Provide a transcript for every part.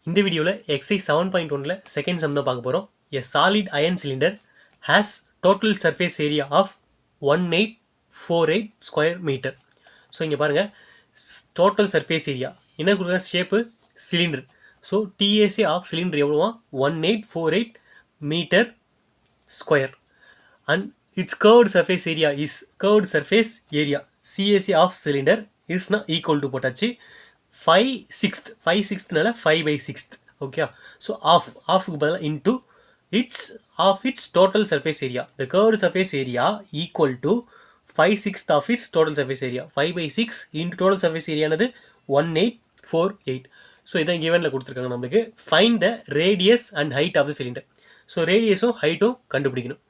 இந்த வீடியோவில் exercise 7.1ல second sum தான் பார்க்க போகிறோம். A solid iron cylinder has total surface area of 1848 square metre. So இங்கே பாருங்கள், டோட்டல் சர்ஃபேஸ் ஏரியா என்ன கொடுக்குற shape cylinder. So TAC of cylinder எவ்வளோவா 1848 metre square. And its curved surface area is curved surface area CAC of cylinder இஸ்னா equal to போட்டாச்சு 5/6னால 5/6. Okay, so ஆஃப்க்கு பதிலாக into its total surface area. The curved surface area equal to 5/6 of its total surface area. 5/6 into total surface area ஆனது 1848. So இதான் கிவனில் கொடுத்துருக்காங்க நம்மளுக்கு. Find the radius and height of the cylinder. So ரேடியஸும் ஹைட்டும் கண்டுபிடிக்கணும்.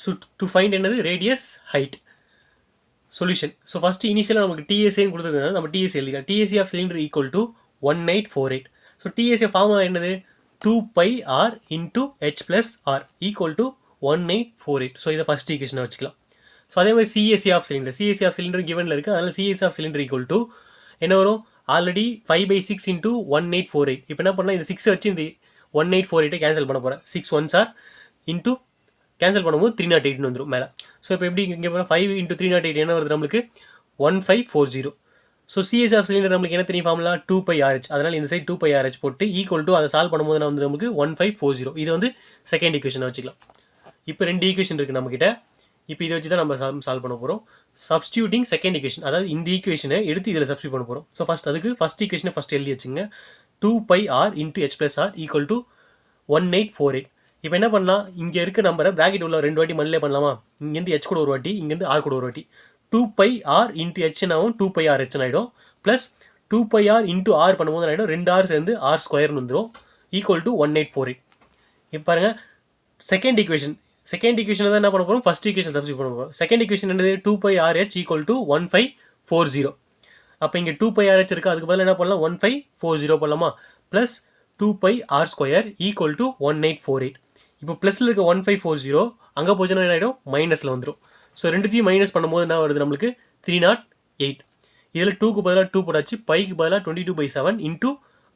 ஸோ டு ஃபைண்ட் என்னது radius height solution. So first இனிஷியலாக நமக்கு டிஎஸ்ஏன்னு கொடுத்துருக்காங்க, நம்ம டிஎஸ்சி எழுதிக்கலாம். TSC of cylinder equal to 1848. So TSC formula என்னது 2πr into h plus r equal to 1848. So இதை ஃபஸ்ட் ஈக்குவேஷனை வச்சுக்கலாம். ஸோ அதே மாதிரி சிஎஸ்சி ஆஃப் சிலிண்டர் கிவனில் இருக்குது. அதனால் CSC of cylinder equal to என்ன வரும், ஆல்ரெடி 5/6 into 1848. இப்போ என்ன பண்ணால் இந்த 6 வச்சு இந்த 1848 கேன்சல் பண்ண போகிறேன். 6 1s are இன்ட்டு கேன்சல் பண்ணும்போது 308 வந்துடும் மேலே. ஸோ இப்போ எப்படி இங்கே போனால் 5 into 308 என்ன வருது நம்மளுக்கு 1540. ஸோ சிஎஸ் ஆஃப் சிலிண்டர் நம்மளுக்கு என்ன தெரியும் ஃபார்முலா 2πRh. அதனால் இந்த சைட் 2πRh போட்டு ஈக்குவல் டு அதை சால்வ் பண்ணும்போது நான் வந்து நமக்கு 1540. இது வந்து செகண்ட் ஈக்குவேஷனை வச்சுக்கலாம். இப்போ 2 ஈக்குவேஷன் இருக்குது நம்மக்கிட்ட. இப்போ இதை வச்சு தான் நம்ம சால்வ் பண்ண போகிறோம். சப்ஸ்டியூட்டிங் செகண்ட் ஈக்குவேஷன், அதாவது இந்த ஈக்குவேஷனை எடுத்து இதில் சப்ஸ்டியூட் பண்ண போகிறோம். ஸோ ஃபஸ்ட் ஈக்குவேஷனை ஃபஸ்ட் எழுதி வச்சுங்க. 2πr into h plus r equal to 1848. இப்போ என்ன பண்ணலாம், இங்கே இருக்க நம்பரை ப்ராக்கெட் உள்ள 2 வாட்டி மல்லே பண்ணலாமா. இங்கேருந்து h கூட ஒரு வாட்டி, இங்கேருந்து r கூட ஒரு வாட்டி. 2πr into h ஆகும் 2πRh ஆகிடும். ப்ளஸ் 2πr into r பண்ணும்போது ஆகிடும் 2r சேர்ந்து r ஸ்கொயர்னு வந்துடும் ஈக்குவல் டு 1848. இப்போ பாருங்கள் செகண்ட் ஈக்குவேஷன் தான் என்ன பண்ண போகிறோம், ஃபஸ்ட் ஈக்குவேஷன் சப்ஸ்டியூட் பண்ண போகிறோம். செகண்ட் ஈக்குவேஷன் என்னது 2πRh ஈக்குவல் டு 1540. அப்போ இங்கே 2πRh இருக்குது, அதுக்கு பதில் என்ன பண்ணலாம் 1540 பண்ணலாமா. Plus 2πr square equal to 1848. இப்போ ப்ளஸில் இருக்க 1540 அங்கே போச்சுன்னா என்ன ஆகிடும் மைனஸில் வந்துடும். ஸோ ரெண்டுத்தையும் மைனஸ் பண்ணும்போது என்ன வருது நம்மளுக்கு 308. இதில் 2க்கு பதிலாக 2 போட்டாச்சு, பைக்கு பதிலாக 22/7 இன்ட்டு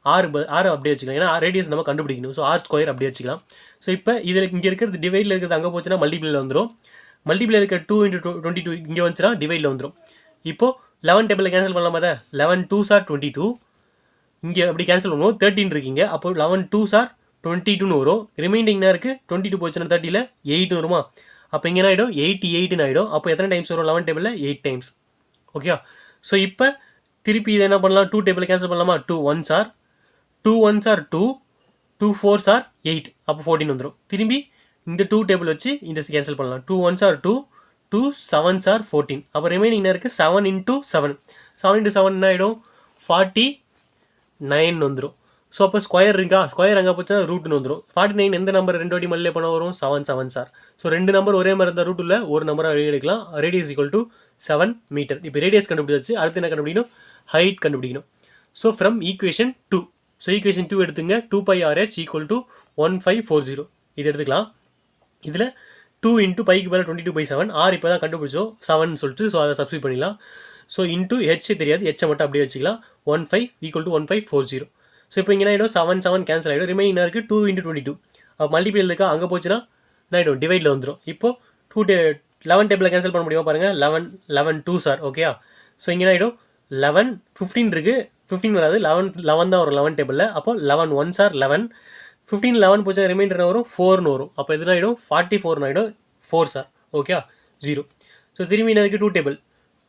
ஆறு அப்படியே வச்சுக்கலாம். ஏன்னா ரேடியஸ் நம்ம கண்டுபிடிக்கணும். ஸோ r ஸ்கொயர் அப்படியே வச்சுக்கலாம். ஸோ இப்போ இதில் இங்கே இருக்கிறது டிவைடில் இருக்கிறது அங்கே போச்சுன்னா மல்டிப்ளைல வந்துடும். மல்டிப்ளை இருக்க 2 into 22 இங்கே வந்துச்சுன்னா டிவைடில் வந்துடும். இப்போது 11 டேபிளில் கேன்சல் பண்ணலாமா, அதை 11 2s are 22. இங்கே அப்படி கேன்சல் பண்ணுவோம் 13 இருக்கீங்க. அப்போ 11 2s are 22ன்னு வரும். ரிமைண்டிங்னா இருக்குது 22 போச்சுன்னா 30ல் 8 வருமா. அப்போ இங்கே என்ன ஆகிடும் 88ன்னு ஆகிடும். அப்போ எத்தனை டைம்ஸ் வரும் 11 டேபிளில் 8 டைம்ஸ். ஓகே, ஸோ இப்போ திருப்பி இதை என்ன பண்ணலாம் 2 டேபிளில் கேன்சல் பண்ணலாமா. 2 1s are 2, 2 4s are 8. அப்போ 14 வந்துடும். திரும்பி இந்த 2 டேபிள் வச்சு இந்த கேன்சல் பண்ணலாம். 2 1s are 2, 2 7s are 14. அப்போ ரிமைனிங் இருக்குது 7 into 7. 7 into 7 என்ன ஆகிடும் 49 வந்துடும். ஸோ அப்போ ஸ்கொயர் இருக்கா, ஸ்கொயர் அங்கே போச்சா ரூட்னு வந்துடும். 49 எந்த நம்பர் 2 வாட்டி மல்லே பண்ண வரும் 7 7s are. ஸோ 2 நம்பர் ஒரே மாதிரி இருந்தால் ரூட்டில் ஒரு நம்பராக எடுக்கலாம். Radius equal to 7 metre. இப்போ ரேடியஸ் கண்டுபிடிச்சாச்சு, அடுத்து என்ன கண்டுபிடிக்கணும், ஹைட் கண்டுபிடிக்கணும். So from equation 2, so equation 2 எடுத்துங்க. 2πRh ஈக்குவல் டு 1540 இது எடுத்துக்கலாம். இதில் 2 into பைக்கு மேலே 22/7, r இப்போ தான் கண்டுபிடிச்சோம் 7 சொல்லிட்டு. ஸோ அதை சப்ஸ்டியூட் பண்ணிடலாம். ஸோ இன்ட்டு ஹெச் தெரியாது, ஹெச்சை மட்டும் அப்படியே வச்சுக்கலாம். 15 ஈக்குவல் டு 1540. ஸோ இப்போ இங்கே ஆகிடும் 7 7 கேன்சல் ஆகிடும். ரிமைனிங் இருக்குது 2 into 22. அப்போ மல்டிபிள் இருக்கா, அங்கே போச்சுன்னா என்ன ஆகிடும் டிவைடில் வந்துடும். இப்போது 11 டேபிளில் கேன்சல் பண்ண முடியுமா பாருங்கள். 11 2s are. ஓகே, ஸோ இங்கே ஆகிடும் 11 15 இருக்குது, 15 வராது, 11 தான் வரும் 11 டேபிளில். அப்போ 11 1s are 11. 15 11 போச்சா ரிமைண்டர் வரும் 4ன்னு வரும். அப்போ எதுனா ஆகிடும் 44 ஆகிடும் 4s are. ஓகே 0. ஸோ திரும்பி என்ன இருக்குது 2 table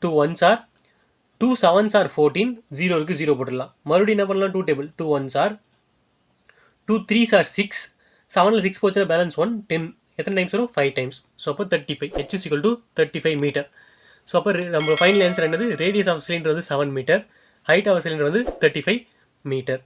2 1s are 2 7s are 14. 0 இருக்குது 0 போட்டுடலாம். மறுபடியும் என்ன பண்ணலாம் 2 table 2 1s are 2 3s are 6. 7ல் 6 போச்சுன்னா பேலன்ஸ் 1 10. எத்தனை டைம்ஸ் வரும் 5 டைம்ஸ். ஸோ அப்போ 35 h is equal to 35 metre. So அப்போ நம்ம ஃபைனல் ஆன்சர் என்னது, ரேடியஸ் ஆஃப் சிலிண்டர் வந்து 7 மீட்டர், ஹைட் ஆஃப் சிலிண்டர் வந்து 35 மீட்டர்.